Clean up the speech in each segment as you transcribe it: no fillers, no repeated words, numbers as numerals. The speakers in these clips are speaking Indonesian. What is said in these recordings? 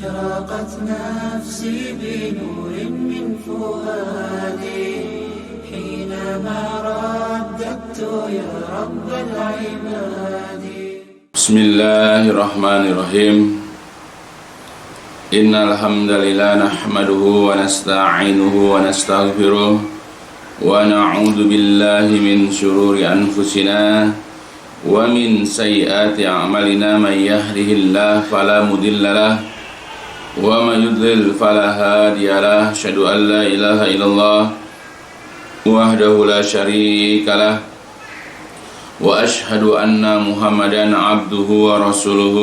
أشرقت نفسي بنور من فؤادي حينما رددت يا رب العباد. بسم الله الرحمن الرحيم. إن الحمد لله نحمده ونستعينه ونستغفره ونعوذ بالله من شرور أنفسنا ومن سيئات أعمالنا. من يهده الله فلا مضل له ومن يضلل فلا هادي له. أشهد أن لا إله إلا الله وحده لا شريك له وأشهد أن محمدا عبده ورسوله.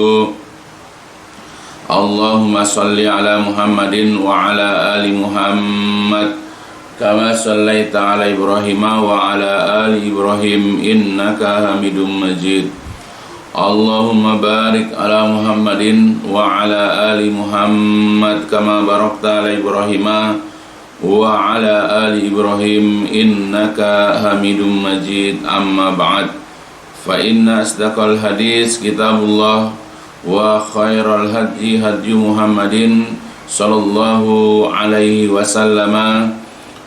اللهم صل على محمد وعلى آل محمد كما صليت على إبراهيم وعلى آل إبراهيم إنك حميد مجيد. اللهم بارك على محمد وعلى آل محمد كما باركت على إبراهيم وعلى آل إبراهيم إنك حميد مجيد. أما بعد فإن أصدق الحديث كتاب الله وخير الهدي هدي محمد صلى الله عليه وسلم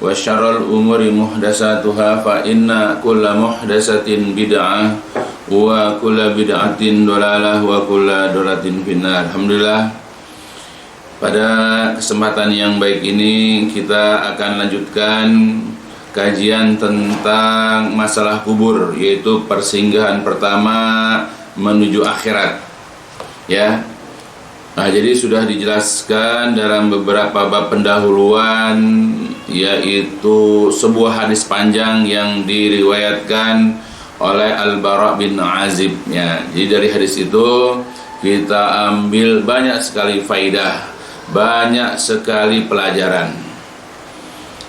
وشر الأمور محدثاتها فإن كل محدثة بدعة وكل بدعة ضلالة وكل ضلالة في النار. Alhamdulillah, pada kesempatan yang baik ini kita akan lanjutkan kajian tentang masalah kubur, yaitu persinggahan pertama menuju akhirat. Ya. Nah, jadi sudah dijelaskan dalam beberapa bab pendahuluan, yaitu sebuah hadis panjang yang diriwayatkan oleh Al-Bara bin Azib. Ya, jadi dari hadis itu kita ambil banyak sekali faidah, banyak sekali pelajaran.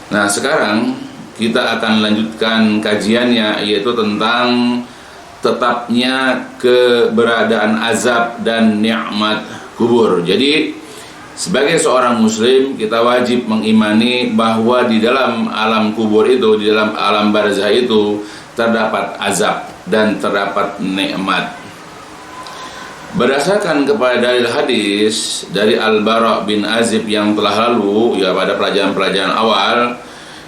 Nah, sekarang kita akan lanjutkan kajiannya, yaitu tentang tetapnya keberadaan azab dan nikmat kubur. Jadi sebagai seorang muslim kita wajib mengimani bahwa di dalam alam kubur itu, di dalam alam barzah itu terdapat azab dan terdapat nikmat. Berdasarkan kepada dalil hadis dari Al-Bara bin Azib yang telah lalu, ya pada pelajaran-pelajaran awal,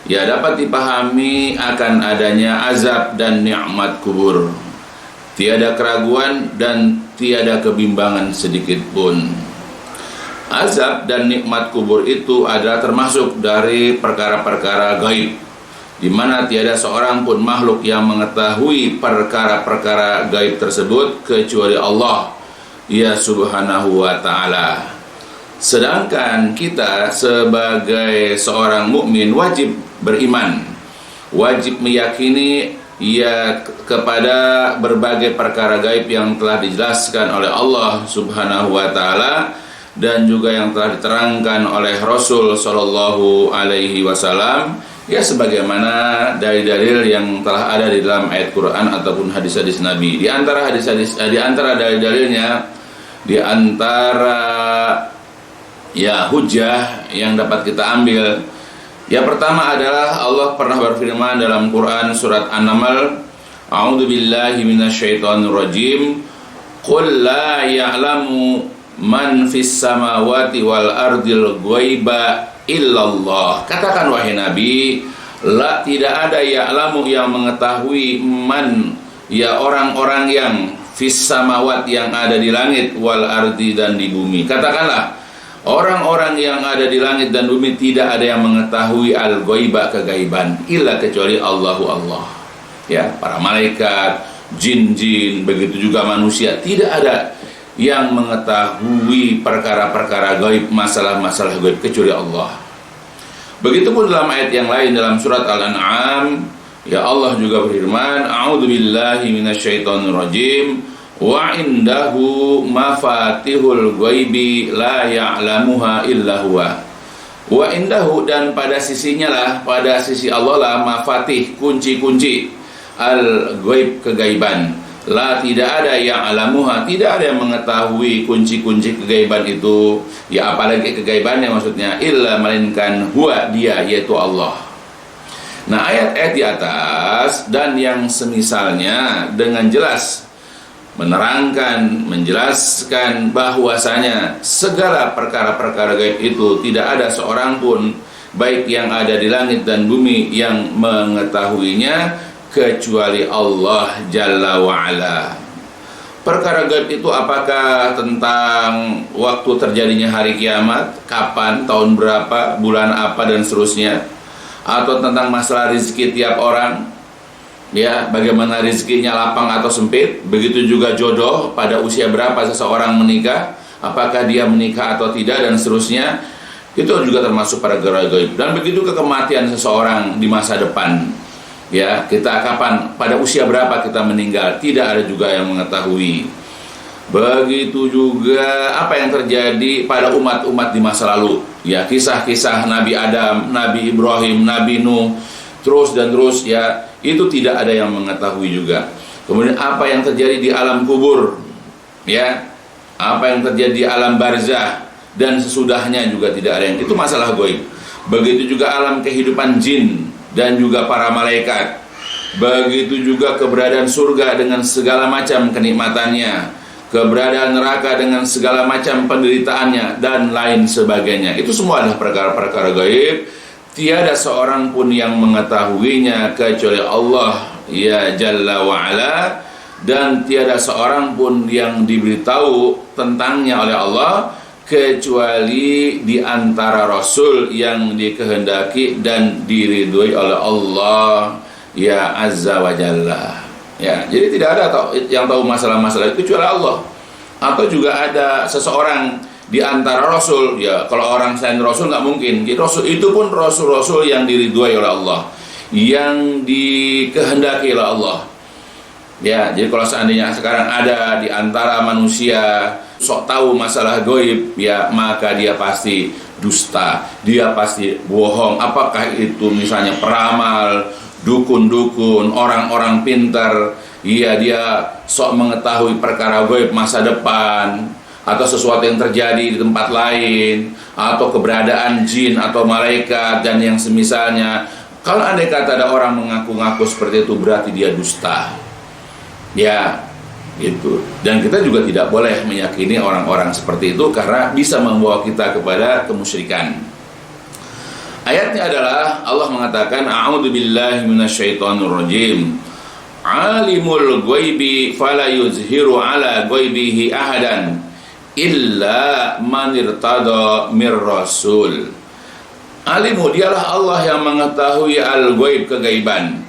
ya dapat dipahami akan adanya azab dan nikmat kubur. Tiada keraguan dan tiada kebimbangan sedikit pun. Azab dan nikmat kubur itu adalah termasuk dari perkara-perkara gaib, di mana tiada seorang pun makhluk yang mengetahui perkara-perkara gaib tersebut kecuali Allah, ya subhanahu wa ta'ala. Sedangkan kita sebagai seorang mukmin wajib beriman, wajib meyakini ya kepada berbagai perkara gaib yang telah dijelaskan oleh Allah subhanahu wa ta'ala dan juga yang telah diterangkan oleh Rasul sallallahu alaihi wasallam, ya sebagaimana dalil-dalil yang telah ada di dalam ayat Quran ataupun hadis-hadis Nabi. Di antara di antara dalil-dalilnya, di antara ya hujjah yang dapat kita ambil, yang pertama adalah Allah pernah berfirman dalam Quran surat An-Naml, A'udzu billahi minasyaitonir rajim, qul la ya'lamu man fis samawati wal ardil ghaiba illallah. Katakan wahai Nabi, la tidak ada ya'lamu yang mengetahui man, ya orang-orang yang fis samawat yang ada di langit, wal ardi dan di bumi. Katakanlah, orang-orang yang ada di langit dan bumi tidak ada yang mengetahui al-ghaiba, kegaiban, illa kecuali Allahu Allah. Ya, para malaikat, jin-jin, begitu juga manusia, tidak ada yang mengetahui perkara-perkara gaib, masalah-masalah gaib kecuali Allah. Begitupun dalam ayat yang lain dalam surat Al-An'am, ya Allah juga berfirman, A'udzu billahi minasyaitonir rajim, wa indahu mafatihul ghaibi la ya'lamuha illa huwa. Wa indahu, dan pada sisinya lah, pada sisi Allah lah, mafatih, kunci-kunci al-ghaib, kegaiban. La tidak ada yang alamuha, tidak ada yang mengetahui kunci-kunci kegaiban itu, ya apalagi kegaibannya maksudnya, illa melainkan huwa, dia, yaitu Allah. Nah, ayat-ayat di atas dan yang semisalnya dengan jelas menerangkan, menjelaskan bahwasanya segala perkara-perkara gaib itu tidak ada seorang pun baik yang ada di langit dan bumi yang mengetahuinya kecuali Allah Jalla wa'ala. Perkara gaib itu apakah tentang waktu terjadinya hari kiamat, kapan, tahun berapa, bulan apa, dan seterusnya, atau tentang masalah rezeki tiap orang, ya, bagaimana rezekinya lapang atau sempit. Begitu juga jodoh, pada usia berapa seseorang menikah, apakah dia menikah atau tidak, dan seterusnya. Itu juga termasuk perkara gaib. Dan begitu ke kematian seseorang di masa depan, ya, kita kapan, pada usia berapa kita meninggal, tidak ada juga yang mengetahui. Begitu juga apa yang terjadi pada umat-umat di masa lalu, ya, kisah-kisah Nabi Adam, Nabi Ibrahim, Nabi Nuh, terus dan terus, ya, itu tidak ada yang mengetahui juga. Kemudian apa yang terjadi di alam kubur, ya, apa yang terjadi di alam barzah dan sesudahnya juga tidak ada yang, itu masalah gaib. Begitu juga alam kehidupan jin dan juga para malaikat. Begitu juga keberadaan surga dengan segala macam kenikmatannya, keberadaan neraka dengan segala macam penderitaannya, dan lain sebagainya. Itu semua adalah perkara-perkara gaib. Tiada seorang pun yang mengetahuinya kecuali Allah, ya, Jalla wa'ala. Dan tiada seorang pun yang diberitahu tentangnya oleh Allah kecuali di antara Rasul yang dikehendaki dan diridhoi oleh Allah, ya, Azza wa Jalla. Ya, jadi tidak ada yang tahu masalah-masalah itu kecuali Allah. Atau juga ada seseorang di antara Rasul, ya, kalau orang selain Rasul nggak mungkin. Jadi Rasul itu pun Rasul-Rasul yang diridhoi oleh Allah, yang dikehendaki oleh Allah. Ya, jadi kalau seandainya sekarang ada di antara manusia sok tahu masalah gaib, ya, maka dia pasti dusta, dia pasti bohong. Apakah itu misalnya peramal, dukun-dukun, orang-orang pintar, ya, dia sok mengetahui perkara gaib masa depan, atau sesuatu yang terjadi di tempat lain, atau keberadaan jin atau malaikat dan yang semisalnya. Kalau andai kata ada orang mengaku-ngaku seperti itu, berarti dia dusta, ya, gitu. Dan kita juga tidak boleh meyakini orang-orang seperti itu karena bisa membawa kita kepada kemusyrikan. Ayatnya adalah Allah mengatakan, a'udzubillahi minasyaitonir rajim. Alimul ghaibi fala yuzhiru ala ghaibihi ahadan illa man irtada mir rasul. Alimu, dialah Allah yang mengetahui al-ghaib, kegaiban.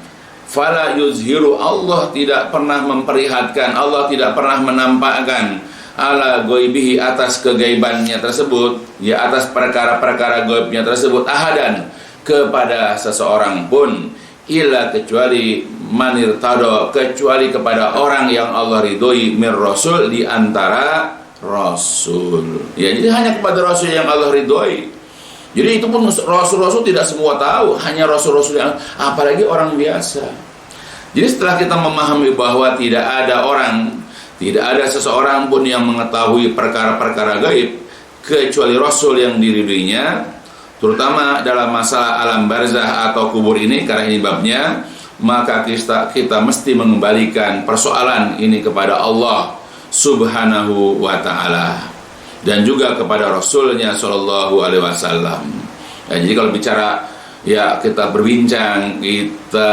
Fala yuzhiru, Allah tidak pernah memperlihatkan, Allah tidak pernah menampakkan ala ghaibihi, atas kegaibannya tersebut, ya, atas perkara-perkara gaibnya tersebut, ahadan, kepada seseorang pun, illa, kecuali manirtado, kecuali kepada orang yang Allah ridhoi, mir rasul, di antara rasul. Ya, jadi hanya kepada rasul yang Allah ridhoi. Jadi itu pun rasul-rasul tidak semua tahu, hanya rasul-rasul yang, apalagi orang biasa. Jadi setelah kita memahami bahwa tidak ada seseorang pun yang mengetahui perkara-perkara gaib kecuali rasul yang diridhoinya, terutama dalam masalah alam barzah atau kubur ini, karena ini babnya, maka kita mesti mengembalikan persoalan ini kepada Allah Subhanahu wa ta'ala dan juga kepada Rasulnya Shallallahu Alaihi Wasallam. Ya, jadi kalau bicara, ya, kita berbincang, kita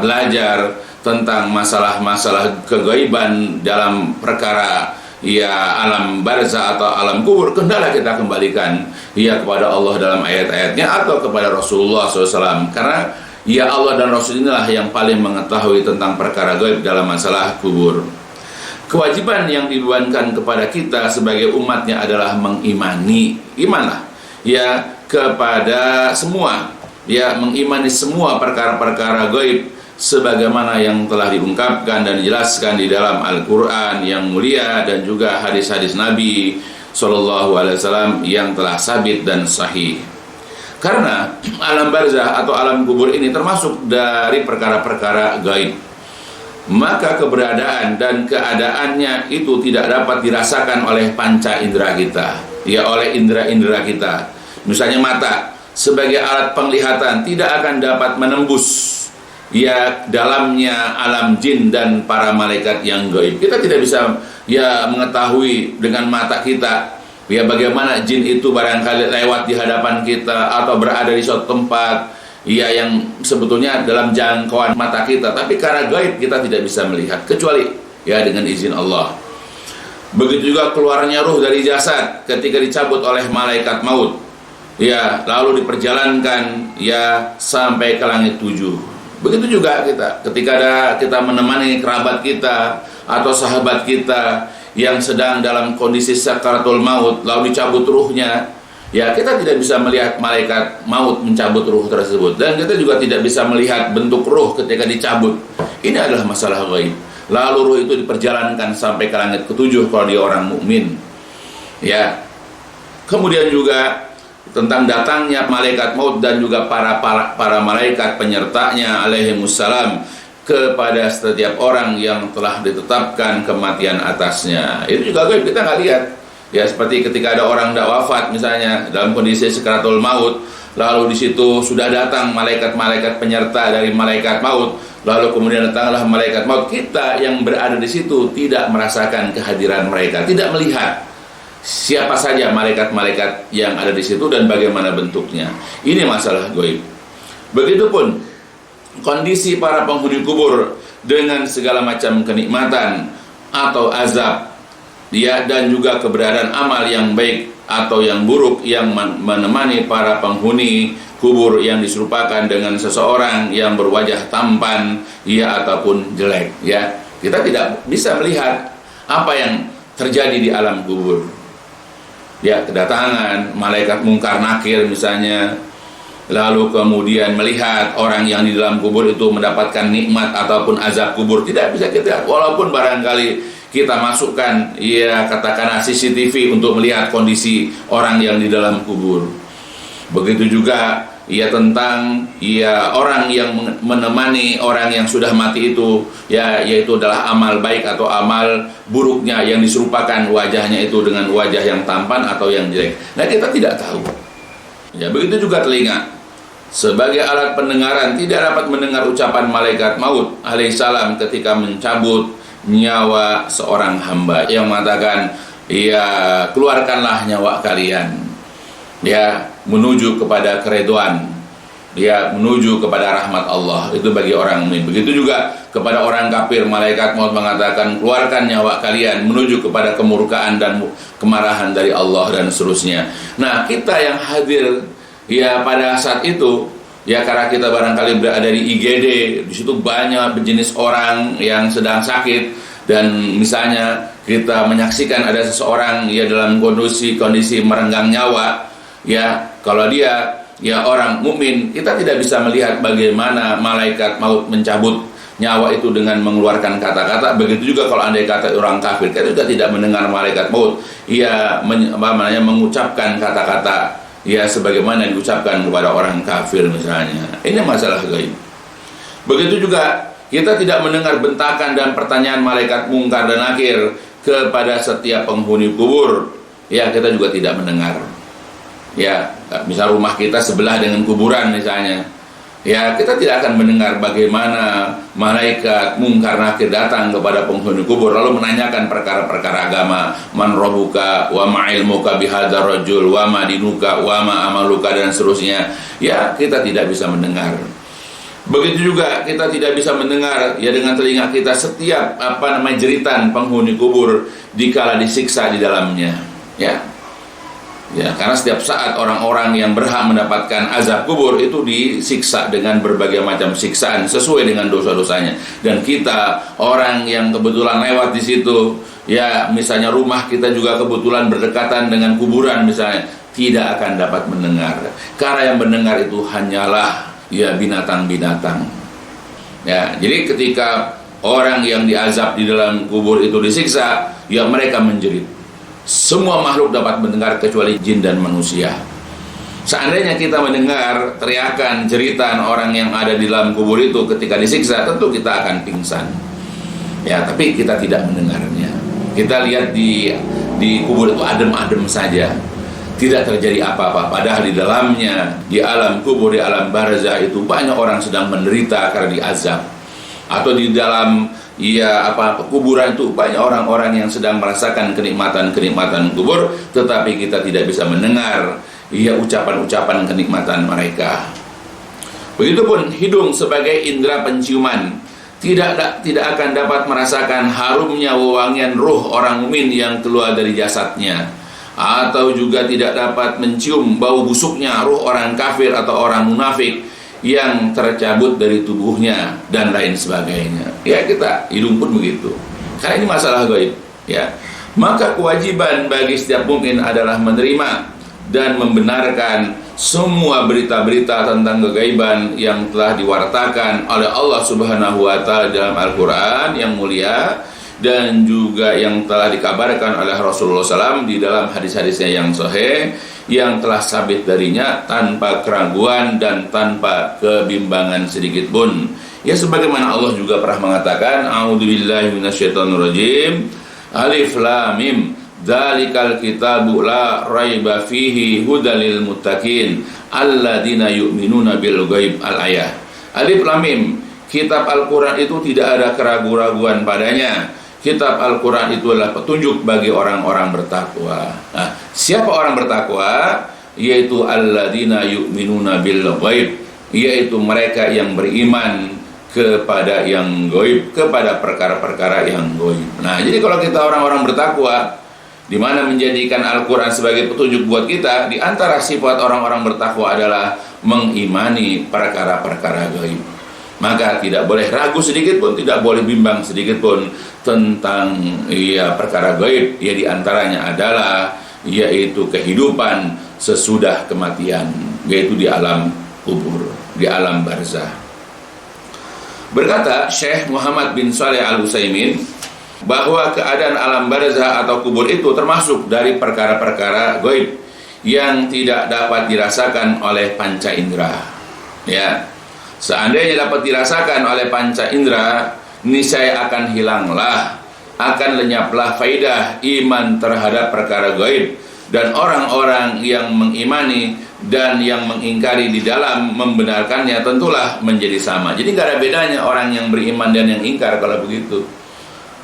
belajar tentang masalah-masalah kegaiban dalam perkara, ya, alam barzah atau alam kubur, kendala kita kembalikan, ya, kepada Allah dalam ayat-ayatnya atau kepada Rasulullah SAW, karena, ya, Allah dan Rasul inilah yang paling mengetahui tentang perkara gaib dalam masalah kubur. Kewajiban yang dibebankan kepada kita sebagai umatnya adalah mengimani, imanlah, ya, kepada semua, ya, mengimani semua perkara-perkara gaib sebagaimana yang telah diungkapkan dan dijelaskan di dalam Al-Quran yang mulia dan juga hadis-hadis Nabi Sallallahu Alaihi Wasallam yang telah sabit dan sahih. Karena alam barzah atau alam kubur ini termasuk dari perkara-perkara gaib, maka keberadaan dan keadaannya itu tidak dapat dirasakan oleh panca indera kita, ya, oleh indera-indera kita. Misalnya mata sebagai alat penglihatan tidak akan dapat menembus, ya dalamnya alam jin dan para malaikat yang gaib. Kita tidak bisa ya mengetahui dengan mata kita ya bagaimana jin itu barangkali lewat di hadapan kita atau berada di suatu tempat ya yang sebetulnya dalam jangkauan mata kita, tapi karena gaib kita tidak bisa melihat kecuali ya dengan izin Allah. Begitu juga keluarnya ruh dari jasad ketika dicabut oleh malaikat maut ya, lalu diperjalankan ya sampai ke langit 7. Begitu juga kita ketika kita menemani kerabat kita atau sahabat kita yang sedang dalam kondisi sakaratul maut lalu dicabut ruhnya ya, kita tidak bisa melihat malaikat maut mencabut ruh tersebut, dan kita juga tidak bisa melihat bentuk ruh ketika dicabut. Ini adalah masalah gaib. Lalu ruh itu diperjalankan sampai ke langit ke-7 kalau dia orang mukmin ya. Kemudian juga tentang datangnya malaikat maut dan juga para malaikat penyertanya alaihimussalam kepada setiap orang yang telah ditetapkan kematian atasnya. Itu juga gaib, kita nggak lihat ya, seperti ketika ada orang tidak wafat misalnya dalam kondisi sakaratul maut, lalu di situ sudah datang malaikat-malaikat penyerta dari malaikat maut, lalu kemudian datanglah malaikat maut, kita yang berada di situ tidak merasakan kehadiran mereka, tidak melihat siapa saja malaikat-malaikat yang ada di situ dan bagaimana bentuknya. Ini masalah gaib. Begitupun kondisi para penghuni kubur dengan segala macam kenikmatan atau azab dia, dan juga keberadaan amal yang baik atau yang buruk yang menemani para penghuni kubur yang diserupakan dengan seseorang yang berwajah tampan ya ataupun jelek ya. Kita tidak bisa melihat apa yang terjadi di alam kubur ya, kedatangan malaikat mungkar nakir misalnya, lalu kemudian melihat orang yang di dalam kubur itu mendapatkan nikmat ataupun azab kubur, tidak bisa kita, walaupun barangkali kita masukkan ya katakanlah CCTV untuk melihat kondisi orang yang di dalam kubur. Begitu juga ya tentang ya orang yang menemani orang yang sudah mati itu ya, yaitu adalah amal baik atau amal buruknya yang diserupakan wajahnya itu dengan wajah yang tampan atau yang jelek. Nah, kita tidak tahu ya. Begitu juga telinga sebagai alat pendengaran tidak dapat mendengar ucapan malaikat maut alaihissalam ketika mencabut nyawa seorang hamba yang mengatakan ya keluarkanlah nyawa kalian ya menuju kepada keridhaan ya, menuju kepada rahmat Allah. Itu bagi orang mukmin. Begitu juga kepada orang kafir, malaikat maut mengatakan keluarkan nyawa kalian menuju kepada kemurkaan dan kemarahan dari Allah dan seterusnya. Nah, kita yang hadir ya pada saat itu ya, karena kita barangkali berada di IGD, di situ banyak berjenis orang yang sedang sakit, dan misalnya kita menyaksikan ada seseorang ya dalam kondisi merenggang nyawa ya, kalau dia ya orang mukmin, kita tidak bisa melihat bagaimana malaikat maut mencabut nyawa itu dengan mengeluarkan kata-kata. Begitu juga kalau andai kata orang kafir, kita juga tidak mendengar malaikat maut ya mengucapkan kata-kata ya sebagaimana diucapkan kepada orang kafir misalnya. Ini masalah gaib. Begitu juga kita tidak mendengar bentakan dan pertanyaan malaikat mungkar dan nakir kepada setiap penghuni kubur ya, kita juga tidak mendengar ya. Misal rumah kita sebelah dengan kuburan misalnya ya, kita tidak akan mendengar bagaimana malaikat mungkar nakir datang kepada penghuni kubur lalu menanyakan perkara-perkara agama, man rabbuka wa ma ilmuka bihadzal rajul wa ma dinuka wa ma amaluka dan seterusnya ya, kita tidak bisa mendengar. Begitu juga kita tidak bisa mendengar ya dengan telinga kita setiap jeritan penghuni kubur dikala disiksa di dalamnya ya. Ya, karena setiap saat orang-orang yang berhak mendapatkan azab kubur itu disiksa dengan berbagai macam siksaan sesuai dengan dosa-dosanya. Dan kita orang yang kebetulan lewat di situ, ya misalnya rumah kita juga kebetulan berdekatan dengan kuburan misalnya, tidak akan dapat mendengar. Karena yang mendengar itu hanyalah ya binatang-binatang. Ya, jadi ketika orang yang diazab di dalam kubur itu disiksa, ya mereka menjerit. Semua makhluk dapat mendengar kecuali jin dan manusia. Seandainya kita mendengar teriakan, jeritan orang yang ada di dalam kubur itu ketika disiksa, tentu kita akan pingsan. Ya, tapi kita tidak mendengarnya. Kita lihat di kubur itu adem-adem saja. tidak terjadi apa-apa. Padahal di dalamnya, di alam kubur, di alam barzah itu banyak orang sedang menderita karena diazab. Atau di dalam kuburan itu banyak orang-orang yang sedang merasakan kenikmatan-kenikmatan kubur, tetapi kita tidak bisa mendengar ucapan-ucapan kenikmatan mereka. Begitupun hidung sebagai indera penciuman tidak akan dapat merasakan harumnya wewangian ruh orang mukmin yang keluar dari jasadnya, atau juga tidak dapat mencium bau busuknya ruh orang kafir atau orang munafik yang tercabut dari tubuhnya dan lain sebagainya. Ya, kita hidung pun begitu. Karena ini masalah gaib, ya. Maka kewajiban bagi setiap mukmin adalah menerima dan membenarkan semua berita-berita tentang kegaiban yang telah diwartakan oleh Allah Subhanahu wa taala dalam Al-Qur'an yang mulia, dan juga yang telah dikabarkan oleh Rasulullah SAW di dalam hadis-hadisnya yang sahih, yang telah sabit darinya tanpa keraguan dan tanpa kebimbangan sedikit pun. Ya, sebagaimana Allah juga pernah mengatakan, a'udzubillahi minasyaitonirrajim, alif lam mim, dzalikal kitabu la raiba fihi hudalil muttaqin alladzina yu'minuna bil ghaib. Al-ayah. Alif lam mim, kitab Al-Qur'an itu tidak ada keraguan-raguan padanya. Kitab Al-Quran itu adalah petunjuk bagi orang-orang bertakwa. Nah, siapa orang bertakwa? Yaitu alladzina yu'minuna bil ghaib, yaitu mereka yang beriman kepada yang gaib, kepada perkara-perkara yang gaib. Nah, jadi kalau kita orang-orang bertakwa, di mana menjadikan Al-Quran sebagai petunjuk buat kita, di antara sifat orang-orang bertakwa adalah mengimani perkara-perkara gaib. Maka tidak boleh ragu sedikit pun, tidak boleh bimbang sedikit pun tentang perkara gaib. Ya, di antaranya adalah yaitu kehidupan sesudah kematian, yaitu di alam kubur, di alam barzah. Berkata Syekh Muhammad bin Shalih Al-Utsaimin bahwa keadaan alam barzah atau kubur itu termasuk dari perkara-perkara gaib yang tidak dapat dirasakan oleh panca indera. Ya. Seandainya dapat dirasakan oleh panca indera, niscaya akan hilanglah, akan lenyaplah faidah iman terhadap perkara gaib, dan orang-orang yang mengimani dan yang mengingkari di dalam membenarkannya tentulah menjadi sama. Jadi nggak ada bedanya orang yang beriman dan yang ingkar kalau begitu.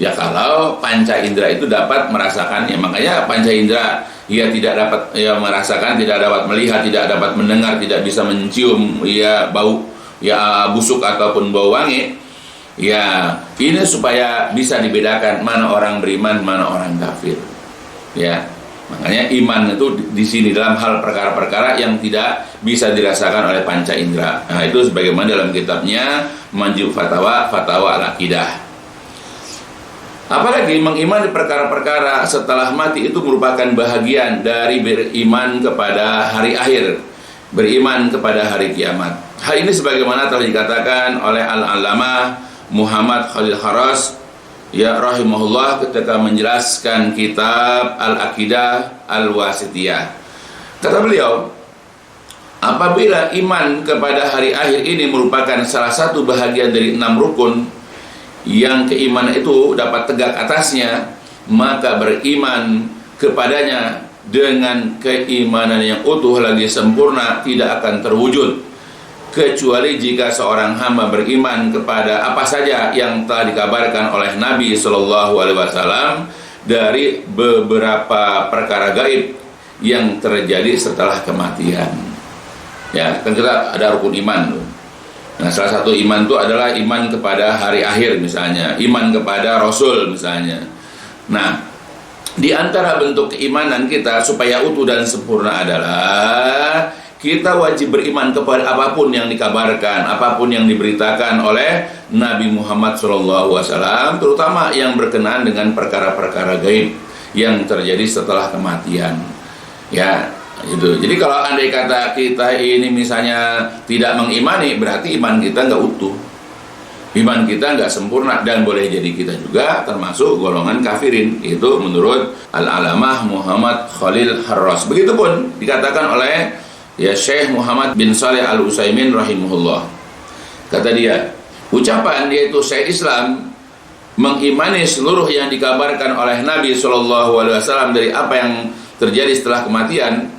Ya, kalau panca indera itu dapat merasakannya. Makanya panca indera tidak dapat merasakan, tidak dapat melihat, tidak dapat mendengar, tidak bisa mencium bau busuk ataupun bau wangi. Ya, ini supaya bisa dibedakan mana orang beriman, mana orang kafir. Ya, makanya iman itu di sini dalam hal perkara-perkara yang tidak bisa dirasakan oleh panca indera. Nah, itu sebagaimana dalam kitabnya Majmu' Fatawa Al-Aqidah. Apalagi mengimani perkara-perkara setelah mati itu merupakan bahagian dari beriman kepada hari akhir, beriman kepada hari kiamat. Hal ini sebagaimana telah dikatakan oleh Al-Allamah Muhammad Khalil Kharas rahimahullah ketika menjelaskan kitab Al-Aqidah Al-Wasitiyah. Kata beliau, apabila iman kepada hari akhir ini merupakan salah satu bahagian dari 6 rukun yang keimanan itu dapat tegak atasnya, maka beriman kepadanya dengan keimanan yang utuh lagi sempurna tidak akan terwujud kecuali jika seorang hamba beriman kepada apa saja yang telah dikabarkan oleh Nabi SAW dari beberapa perkara gaib yang terjadi setelah kematian. Ya, kan kita ada rukun iman tuh. Nah, salah satu iman itu adalah iman kepada hari akhir misalnya, iman kepada Rasul misalnya. Nah, di antara bentuk keimanan kita supaya utuh dan sempurna adalah kita wajib beriman kepada apapun yang dikabarkan, apapun yang diberitakan oleh Nabi Muhammad SAW, terutama yang berkenaan dengan perkara-perkara gaib yang terjadi setelah kematian. Ya, itu. Jadi kalau andai kata kita ini misalnya tidak mengimani, berarti iman kita nggak utuh, iman kita nggak sempurna, dan boleh jadi kita juga termasuk golongan kafirin. Itu menurut Al-Allamah Muhammad Khalil Kharas. Begitupun dikatakan oleh Syekh Muhammad bin Shalih Al-Utsaimin rahimahullah. Kata dia, ucapan yaitu saya Islam mengimani seluruh yang dikabarkan oleh Nabi SAW dari apa yang terjadi setelah kematian,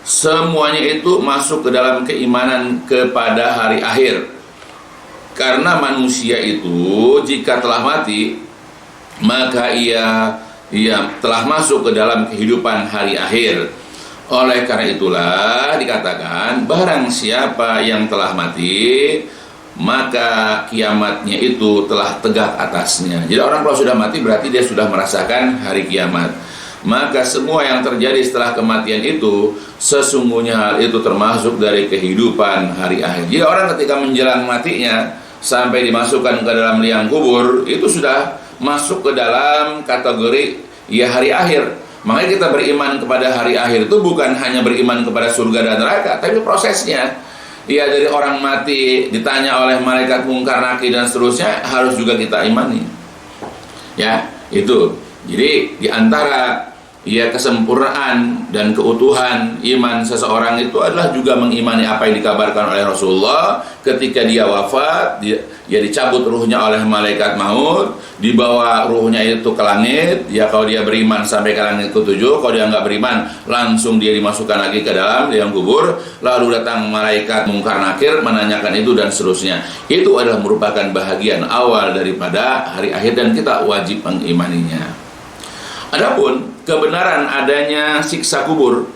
semuanya itu masuk ke dalam keimanan kepada hari akhir. Karena manusia itu jika telah mati, maka ia telah masuk ke dalam kehidupan hari akhir. Oleh karena itulah dikatakan barang siapa yang telah mati, maka kiamatnya itu telah tegak atasnya. Jadi orang kalau sudah mati berarti dia sudah merasakan hari kiamat. Maka semua yang terjadi setelah kematian itu sesungguhnya hal itu termasuk dari kehidupan hari akhir. Jadi orang ketika menjelang matinya sampai dimasukkan ke dalam liang kubur, itu sudah masuk ke dalam kategori hari akhir. Makanya kita beriman kepada hari akhir itu bukan hanya beriman kepada surga dan neraka, tapi prosesnya. Dari orang mati ditanya oleh malaikat mungkar nakir dan seterusnya harus juga kita imani. Itu. Jadi di antara kesempurnaan dan keutuhan iman seseorang itu adalah juga mengimani apa yang dikabarkan oleh Rasulullah ketika dia wafat, dia dicabut ruhnya oleh malaikat maut, dibawa ruhnya itu ke langit. Kalau dia beriman sampai ke langit ke-7, kalau dia nggak beriman langsung dia dimasukkan lagi ke dalam liang kubur, lalu datang malaikat mungkar nakir menanyakan itu dan seterusnya. Itu adalah merupakan bahagian awal daripada hari akhir dan kita wajib mengimaninya. Adapun kebenaran adanya siksa kubur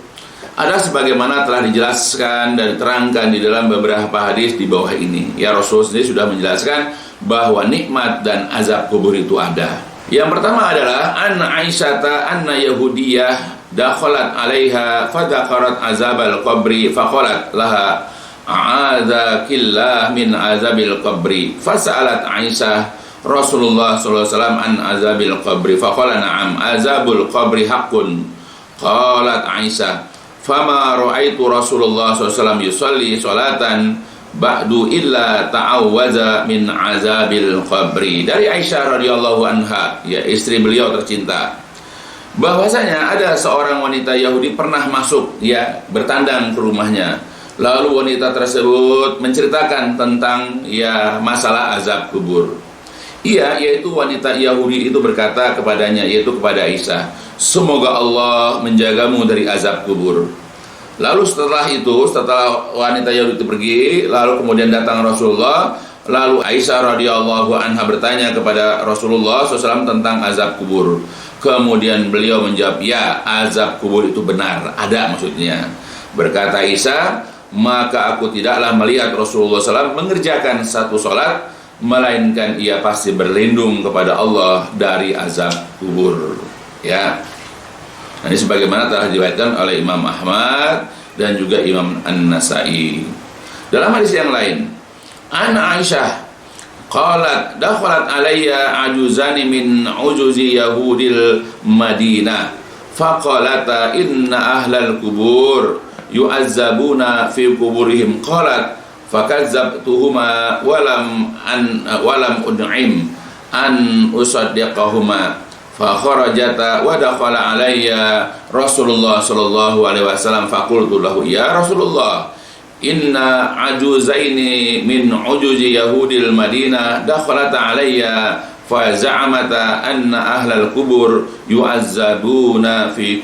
ada sebagaimana telah dijelaskan dan diterangkan di dalam beberapa hadis di bawah ini. Rasul sendiri sudah menjelaskan bahwa nikmat dan azab kubur itu ada. Yang pertama adalah anna Aisyata anna Yahudiyah dakhalat 'alaiha fadakarat azabal qabri faqalat laha a'adzakillah min azabil qabri fasa'alat Aisyah Rasulullah SAW an azabil qabri faqala na'am azabul qabri haqqun. Qalat Aisyah fama ra'aitu Rasulullah SAW yusalli salatan ba'du illa ta'awwaza min azabil qabri. Dari Aisyah radhiyallahu anha, istri beliau tercinta, bahwasanya ada seorang wanita Yahudi pernah masuk bertandang ke rumahnya. Lalu wanita tersebut menceritakan tentang masalah azab kubur. Yaitu wanita Yahudi itu berkata kepadanya, yaitu kepada Aisyah, semoga Allah menjagamu dari azab kubur. Lalu setelah wanita Yahudi itu pergi, lalu kemudian datang Rasulullah, lalu Aisyah radhiyallahu anha bertanya kepada Rasulullah SAW tentang azab kubur. Kemudian beliau menjawab, azab kubur itu benar, ada maksudnya. Berkata Aisyah, maka aku tidaklah melihat Rasulullah SAW mengerjakan satu sholat melainkan ia pasti berlindung kepada Allah dari azab kubur. Nah, ini sebagaimana telah diriwayatkan oleh Imam Ahmad dan juga Imam An-Nasai. Dalam hadis yang lain, Ana Aisyah qalat dakhalat alayya ajuzani min ujuzi yahudil Madinah faqalata inna ahlal kubur yu'azzabuna fi kuburihim. Qalat fakadzabtuhuma walam ud'im an usaddiqahuma fa kharajata wa dakhala alayya Rasulullah sallallahu alaihi wasallam faqultu lahu ya Rasulullah inna ajuzaini min ujuzi yahudil Madinah dakhalata alayya fa za'amata anna ahlal kubur yu'azzabuna fi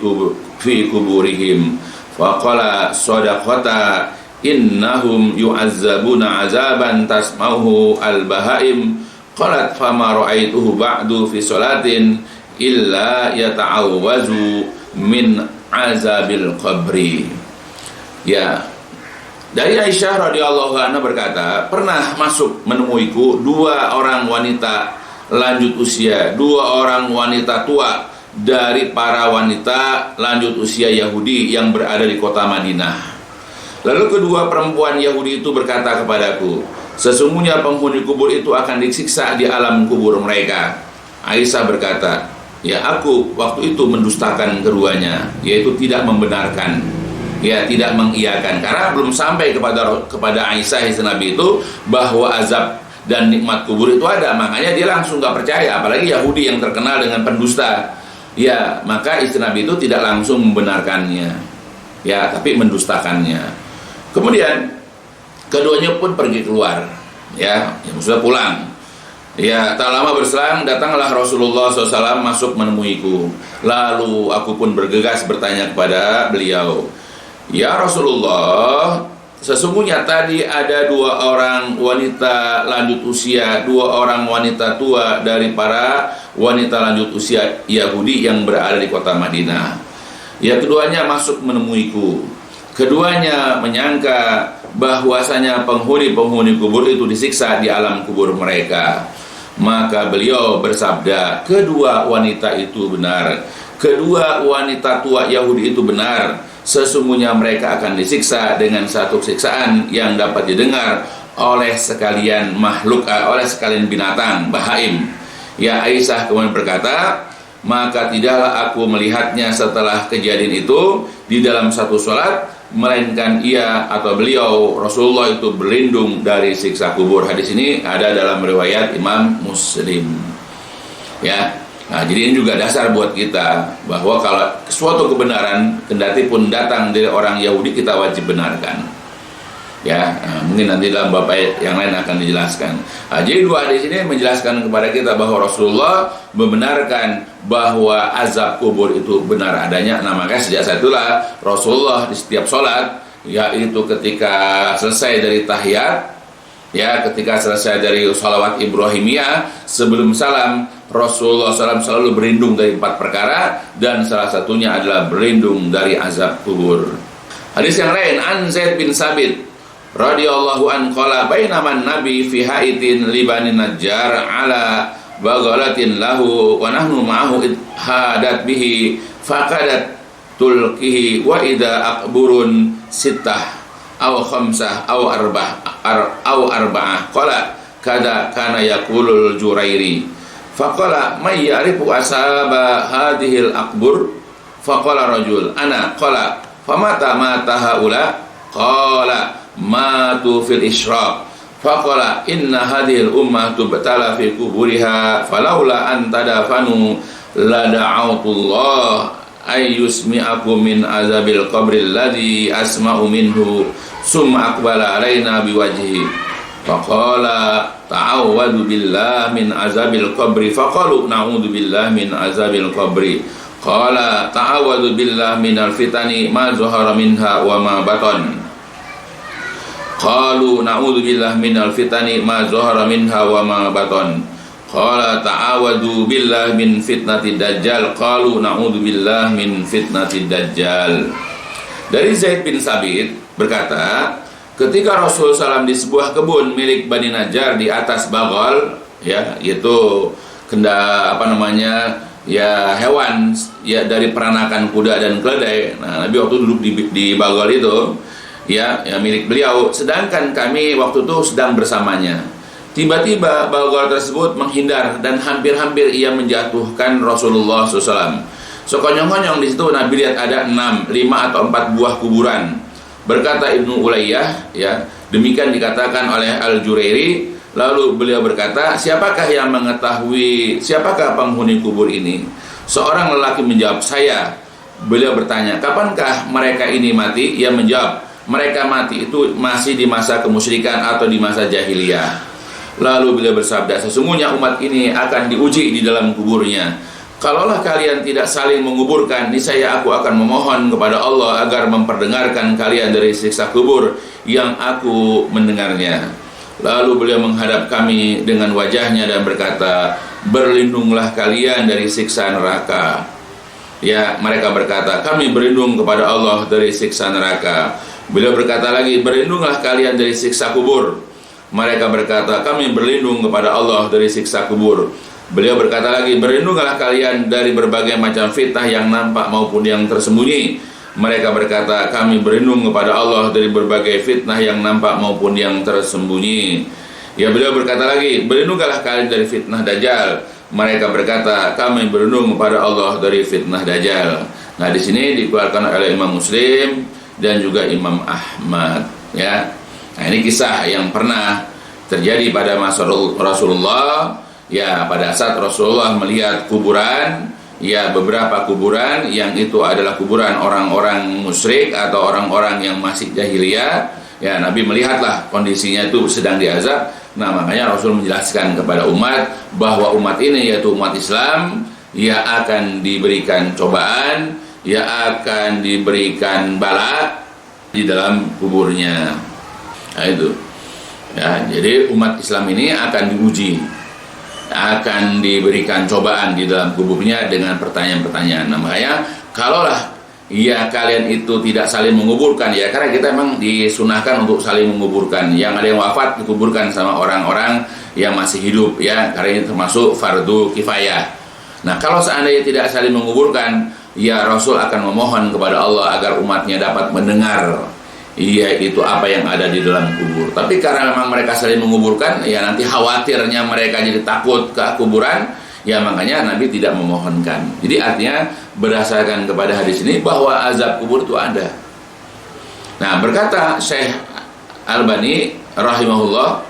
kuburihim fa qala sadaqata innahum yu'azzabuna azaban tasma'uhu al-bahaim. Qalat fama ra'aituhu ba'du fi salatin illa yata'awwazu min azabil qabri. Dari Aisyah radhiyallahu anha berkata, pernah masuk menemuiku dua orang wanita lanjut usia, dua orang wanita tua dari para wanita lanjut usia Yahudi yang berada di kota Madinah. Lalu kedua perempuan Yahudi itu berkata kepadaku, sesungguhnya penghuni kubur itu akan disiksa di alam kubur mereka. Aisyah berkata, aku waktu itu mendustakan keduanya, yaitu tidak membenarkan, tidak mengiyakan, karena belum sampai kepada Aisyah istri Nabi itu bahwa azab dan nikmat kubur itu ada. Makanya dia langsung gak percaya, apalagi Yahudi yang terkenal dengan pendusta. Maka istri Nabi itu tidak langsung membenarkannya, tapi mendustakannya. Kemudian keduanya pun pergi keluar, sudah pulang. Tak lama berselang datanglah Rasulullah SAW masuk menemuiku. Lalu aku pun bergegas bertanya kepada beliau, "Ya Rasulullah, sesungguhnya tadi ada 2 orang wanita lanjut usia, 2 orang wanita tua dari para wanita lanjut usia Yahudi yang berada di kota Madinah. Ya, keduanya masuk menemuiku. Keduanya menyangka bahwasanya penghuni-penghuni kubur itu disiksa di alam kubur mereka. Maka beliau bersabda, kedua wanita itu benar. Kedua wanita tua Yahudi itu benar. Sesungguhnya mereka akan disiksa dengan satu siksaan yang dapat didengar oleh sekalian makhluk, oleh sekalian binatang, bahaim." Ya, Aisyah kemudian berkata, "Maka tidaklah aku melihatnya setelah kejadian itu di dalam satu sholat, melainkan ia atau beliau Rasulullah itu berlindung dari siksa kubur." Hadis ini ada dalam riwayat Imam Muslim. Ya, nah jadi ini juga dasar buat kita bahwa kalau suatu kebenaran kendati pun datang dari orang Yahudi, kita wajib benarkan. Ya, mungkin nanti dalam bab ayat yang lain akan dijelaskan. Jadi 2 hadis ini menjelaskan kepada kita bahwa Rasulullah membenarkan bahwa azab kubur itu benar adanya. Nah, makanya sejak saat itulah Rasulullah di setiap sholat, yaitu ketika selesai dari tahiyat, ya, ketika selesai dari sholawat Ibrahimiyah, sebelum salam, Rasulullah SAW selalu berlindung dari 4 perkara, dan salah satunya adalah berlindung dari azab kubur. Hadis yang lain, an Zaid bin Sabit radhiyallahu an qala bainaman nabi fi haitin li Bani Najjar ala baghalatin lahu wa nahnu ma'ahu hadat bihi faqadat tulqihi wa ida aqburun sittah aw khamsah aw arba'ah qala kada kana yaqulul Jurairi faqala may ya'rifu asaba hadhil aqbur faqala rajul ana qala famata mata haula qala matu fil isyraq faqala inna hadhil ummah tubtala fi kuburiha falaula an tadafanu la da'autullah ay yusmi'akum min azabil qabri alladhi asma'u minhu summa aqbala alaina biwajhi faqala ta'awwadu billah min azabil qabri faqalu na'udzu billahi min azabil qabri qala ta'awwadu billahi minal fitani ma zahara minha wa ma batan qalu na'udzu billahi minal fitani ma zahara minha wa ma batan qala ta'awadu billahi min fitnatid dajjal qalu na'udzu billahi min fitnatid dajjal. Dari Zaid bin Sabit berkata, ketika Rasul SAW di sebuah kebun milik Bani Najjar di atas Baghal, ya, yaitu hewan ya dari peranakan kuda dan keledai. Nah, Nabi waktu duduk di Baghal itu, ya milik beliau, sedangkan kami waktu itu sedang bersamanya. Tiba-tiba Baghal tersebut menghindar dan hampir-hampir ia menjatuhkan Rasulullah SAW. Sekonyong-konyong di situ Nabi lihat ada 5 atau 4 buah kuburan. Berkata Ibnu Ulayyah, ya, demikian dikatakan oleh Al-Jurairi. Lalu beliau berkata, siapakah yang mengetahui siapakah penghuni kubur ini? Seorang lelaki menjawab, saya. Beliau bertanya, kapankah mereka ini mati? Ia menjawab, mereka mati itu masih di masa kemusyrikan atau di masa jahiliyah. Lalu beliau bersabda, sesungguhnya umat ini akan diuji di dalam kuburnya. Kalaulah kalian tidak saling menguburkan, niscaya aku akan memohon kepada Allah agar memperdengarkan kalian dari siksa kubur yang aku mendengarnya. Lalu beliau menghadap kami dengan wajahnya dan berkata, berlindunglah kalian dari siksa neraka. Ya, mereka berkata, kami berlindung kepada Allah dari siksa neraka. Beliau berkata lagi, berlindunglah kalian dari siksa kubur. Mereka berkata, kami berlindung kepada Allah dari siksa kubur. Beliau berkata lagi, berlindunglah kalian dari berbagai macam fitnah yang nampak maupun yang tersembunyi. Mereka berkata, kami berlindung kepada Allah dari berbagai fitnah yang nampak maupun yang tersembunyi. Ya, beliau berkata lagi, berlindunglah kalian dari fitnah Dajjal. Mereka berkata, kami berlindung kepada Allah dari fitnah Dajjal. Nah, di sini dikeluarkan oleh Imam Muslim dan juga Imam Ahmad. Ya, nah ini kisah yang pernah terjadi pada masa Rasulullah. Ya, pada saat Rasulullah melihat kuburan, ya beberapa kuburan yang itu adalah kuburan orang-orang musyrik atau orang-orang yang masih jahiliyah, ya Nabi melihatlah kondisinya itu sedang diazab. Nah, makanya Rasul menjelaskan kepada umat bahwa umat ini yaitu umat Islam ya akan diberikan cobaan, ya akan diberikan bala, di dalam kuburnya. Nah itu ya, jadi umat Islam ini akan diuji, akan diberikan cobaan di dalam kuburnya dengan pertanyaan-pertanyaan. Nah, makanya kalaulah ya kalian itu tidak saling menguburkan, ya karena kita memang disunahkan untuk saling menguburkan. Yang ada yang wafat dikuburkan sama orang-orang yang masih hidup, ya karena ini termasuk fardu kifayah. Nah, kalau seandainya tidak saling menguburkan, ya Rasul akan memohon kepada Allah agar umatnya dapat mendengar itu apa yang ada di dalam kubur. Tapi karena memang mereka saling menguburkan, ya nanti khawatirnya mereka jadi takut ke kuburan, ya makanya Nabi tidak memohonkan. Jadi artinya berdasarkan kepada hadis ini bahwa azab kubur itu ada. Nah, berkata Syekh Albani rahimahullah,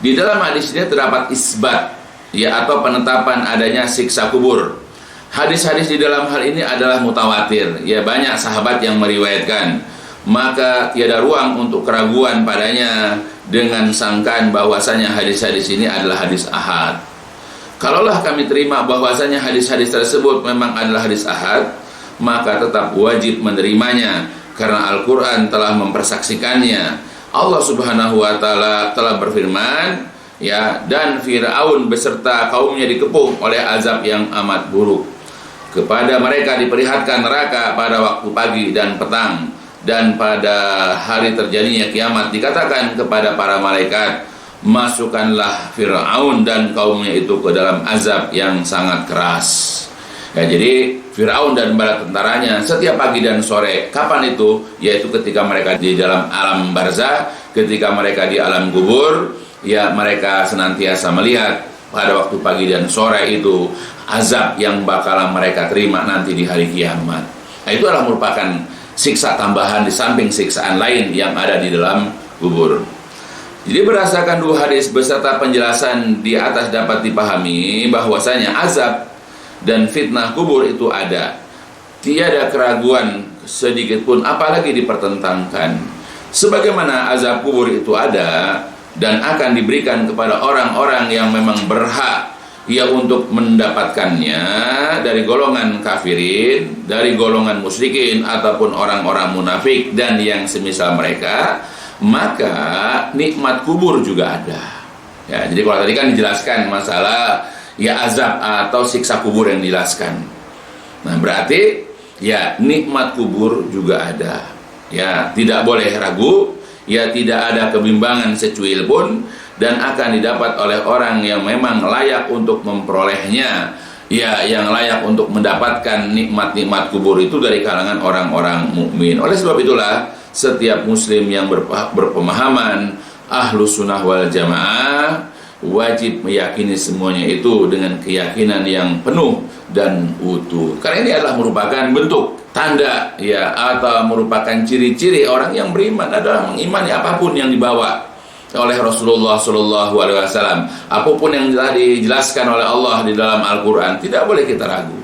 di dalam hadis ini terdapat isbat, ya atau penetapan adanya siksa kubur. Hadis-hadis di dalam hal ini adalah mutawatir, ya banyak sahabat yang meriwayatkan, maka tiada ruang untuk keraguan padanya dengan sangkaan bahwasanya hadis-hadis ini adalah hadis ahad. Kalaulah kami terima bahwasanya hadis-hadis tersebut memang adalah hadis ahad, maka tetap wajib menerimanya karena Al-Quran telah mempersaksikannya. Allah Subhanahu wa Ta'ala telah berfirman, ya, dan Fir'aun beserta kaumnya dikepung oleh azab yang amat buruk. Kepada mereka diperlihatkan neraka pada waktu pagi dan petang, dan pada hari terjadinya kiamat dikatakan kepada para malaikat, masukkanlah Fir'aun dan kaumnya itu ke dalam azab yang sangat keras. Ya, jadi Fir'aun dan bala tentaranya setiap pagi dan sore. Kapan itu? Yaitu ketika mereka di dalam alam barzah, ketika mereka di alam kubur, ya mereka senantiasa melihat pada waktu pagi dan sore itu azab yang bakalan mereka terima nanti di hari kiamat. Nah, itu adalah merupakan siksa tambahan di samping siksaan lain yang ada di dalam kubur. Jadi berdasarkan dua hadis beserta penjelasan di atas dapat dipahami bahwasanya azab dan fitnah kubur itu ada. Tiada keraguan sedikit pun apalagi dipertentangkan. Sebagaimana azab kubur itu ada dan akan diberikan kepada orang-orang yang memang berhak ya untuk mendapatkannya dari golongan kafirin, dari golongan musyrikin ataupun orang-orang munafik dan yang semisal mereka, maka nikmat kubur juga ada. Ya, jadi kalau tadi kan dijelaskan masalah ya azab atau siksa kubur yang dijelaskan. Nah, berarti ya nikmat kubur juga ada. Ya, tidak boleh ragu, ya tidak ada kebimbangan secuil pun, dan akan didapat oleh orang yang memang layak untuk memperolehnya, ya yang layak untuk mendapatkan nikmat-nikmat kubur itu dari kalangan orang-orang mukmin. Oleh sebab itulah setiap muslim yang berpemahaman ahlus sunnah wal jamaah wajib meyakini semuanya itu dengan keyakinan yang penuh dan utuh. Karena ini adalah merupakan bentuk tanda ya atau merupakan ciri-ciri orang yang beriman adalah mengimani apapun yang dibawa oleh Rasulullah SAW, apapun yang telah dijelaskan oleh Allah di dalam Al-Quran, tidak boleh kita ragu.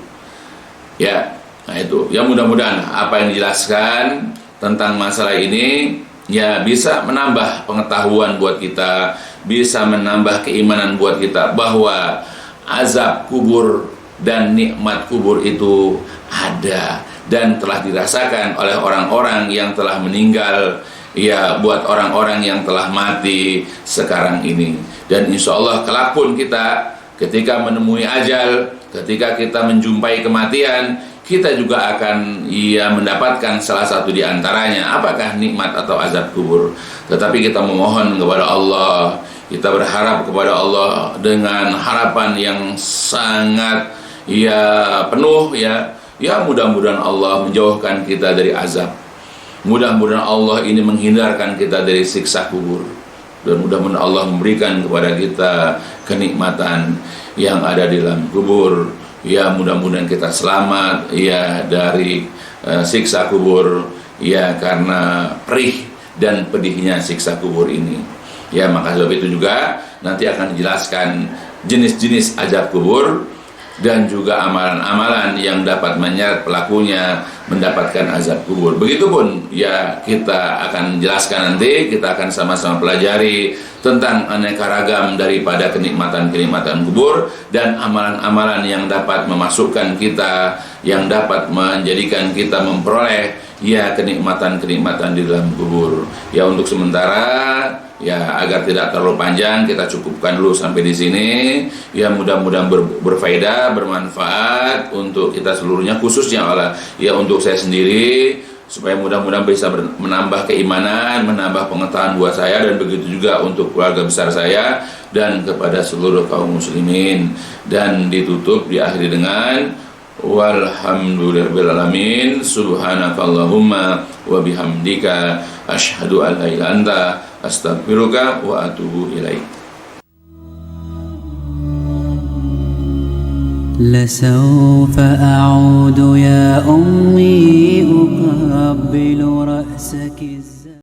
Ya, nah itu. Ya mudah-mudahan apa yang dijelaskan tentang masalah ini ya bisa menambah pengetahuan buat kita, bisa menambah keimanan buat kita bahwa azab kubur dan nikmat kubur itu ada dan telah dirasakan oleh orang-orang yang telah meninggal, ya buat orang-orang yang telah mati sekarang ini. Dan insya Allah kelak pun kita ketika menemui ajal, ketika kita menjumpai kematian, kita juga akan mendapatkan salah satu di antaranya, apakah nikmat atau azab kubur. Tetapi kita memohon kepada Allah, kita berharap kepada Allah dengan harapan yang sangat penuh ya mudah-mudahan Allah menjauhkan kita dari azab. Mudah-mudahan Allah ini menghindarkan kita dari siksa kubur, dan mudah-mudahan Allah memberikan kepada kita kenikmatan yang ada di dalam kubur. Ya mudah-mudahan kita selamat ya dari siksa kubur ya karena perih dan pedihnya siksa kubur ini. Ya maka sebab itu juga nanti akan dijelaskan jenis-jenis azab kubur dan juga amalan-amalan yang dapat menyeret pelakunya mendapatkan azab kubur. Begitupun ya kita akan jelaskan nanti, kita akan sama-sama pelajari tentang aneka ragam daripada kenikmatan-kenikmatan kubur dan amalan-amalan yang dapat memasukkan kita, yang dapat menjadikan kita memperoleh ya kenikmatan-kenikmatan di dalam kubur. Ya untuk sementara ya agar tidak terlalu panjang kita cukupkan dulu sampai di sini. Ya mudah-mudahan berfaedah, bermanfaat untuk kita seluruhnya, khususnya untuk saya sendiri, supaya mudah-mudahan bisa menambah keimanan, menambah pengetahuan buat saya, dan begitu juga untuk keluarga besar saya dan kepada seluruh kaum muslimin. Dan ditutup, diakhiri dengan walhamdulillahirabbil alamin, subhanakallahumma wa bihamdika asyhadu an la ilaha illa anta astaghfiruka wa atubu ilaik. لسوف أعود يا أمي أقبل رأسك